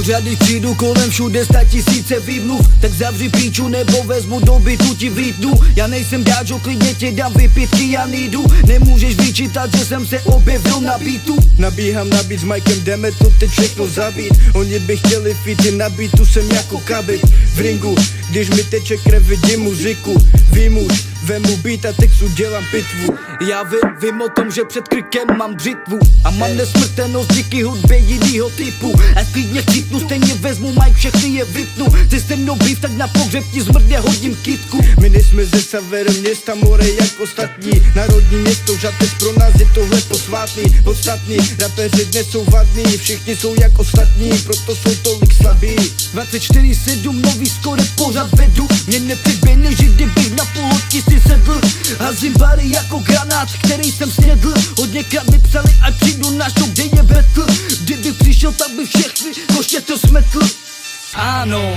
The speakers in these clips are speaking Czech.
Pořady přijdu kolem všude 100 000 výmluv. Tak zavři píču nebo vezmu do bytu ti vlítnu. Já nejsem dáčo, klidně ti dám vypít kyanidu. Nemůžeš vyčítat, že jsem se objevil na beatu. Nabíhám na beat s Mikem, jdeme to teď všechno zabít. Oni by chtěli fity, na beatu jsem jako kabit. V ringu, když mi teče krev, vidím muziku. Vím už, vemu beat a textu dělám pitvu. Já vím o tom, že před krikem mám břitvu. A mám nesmrtelnost díky hudbě jinýho typu. A klidně chcípnu, stejně vezmu mic, všechny je vypnu. Ty jste mnou býv, tak na pohřeb ti zmrdě hodím kytku. My nejsme ze severu města, more jak ostatní. Národní město, Žatec, pro nás je tohle posvátný. Podstatný, rapeři dnes jsou vadní, všichni jsou jak ostatní, proto jsou tolik slabí. 24/7 nový skore pořád vedu. Mě nepředběhne, že kdybych na pohodky si sedl. Hazím bary jako granát, který jsem snědl. Hodněkrát mi psali, ať přijdu na show, kde je betl. Kdybych přišel, tak by všechny koště to smetl. Ano,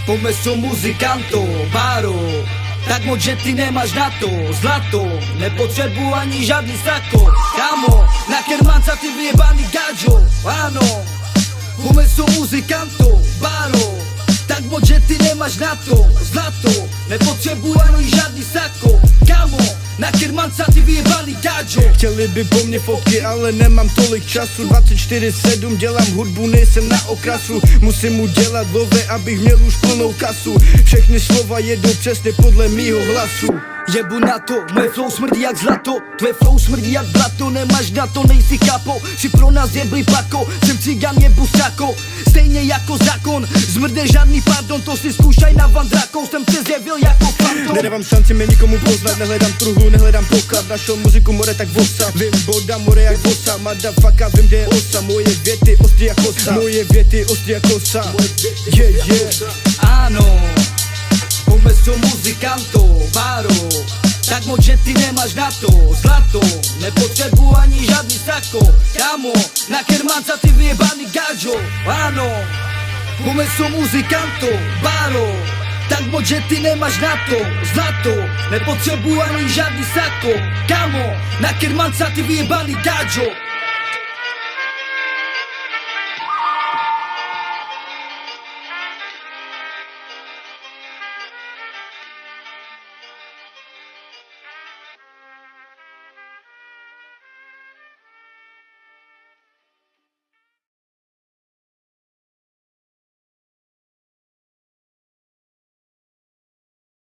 pomeso muzikanto, baro. Tak moc, že ty nemáš na to zlato. Nepotřebuji ani žádný sako. Kámo, na kermanca ty vyjebaný gadžo. Ano, pomeso muzikanto, baro. Tak moc, že ty nemáš na to zlato. Nepotřebuji ani žádný sako. Kámo, na kermanca ty vyjebaný gadžo. Chtěli by po mně fotky, ale nemám tolik času. 24/7 dělám hudbu, nejsem na okrasu. Musím udělat love, abych měl už plnou kasu. Všechny slova jedou přesně podle mýho hlasu. Jebu na to, moje flow smrdí jak zlato. Tvoje flow smrdí jak blato, nemáš na to, nejsi kapo. Si pro nás jebli pako, jsem cigan, jebu sako. Stejně jako zákon, zmrde žádný pardon. To si zkoušaj na vandrakou, jsem se zjevil jako fantom. Nedávám šanci mě nikomu poznat, nehledám truhlu, nehledám poklad. Našel muziku more tak vosa, vím boda more jak vosa. Motherfucker, vím kde je osa, moje věty ostrý jak osa. Moje věty ostrý jak osa, yeah, yeah. Ano, pomeso muzikanto, baro. Tak moc, že ty nemáš na to zlato. Nepotřebuji ani žádný sako. Kámo, na kermanca ty vyjebaný gadžo. Ano, pomeso muzikanto, baro. Tak moc, že ty nemáš na to zlato. Nepotřebuji ani žádný sako. Kámo, na kermanca ty vyjebaný gadžo.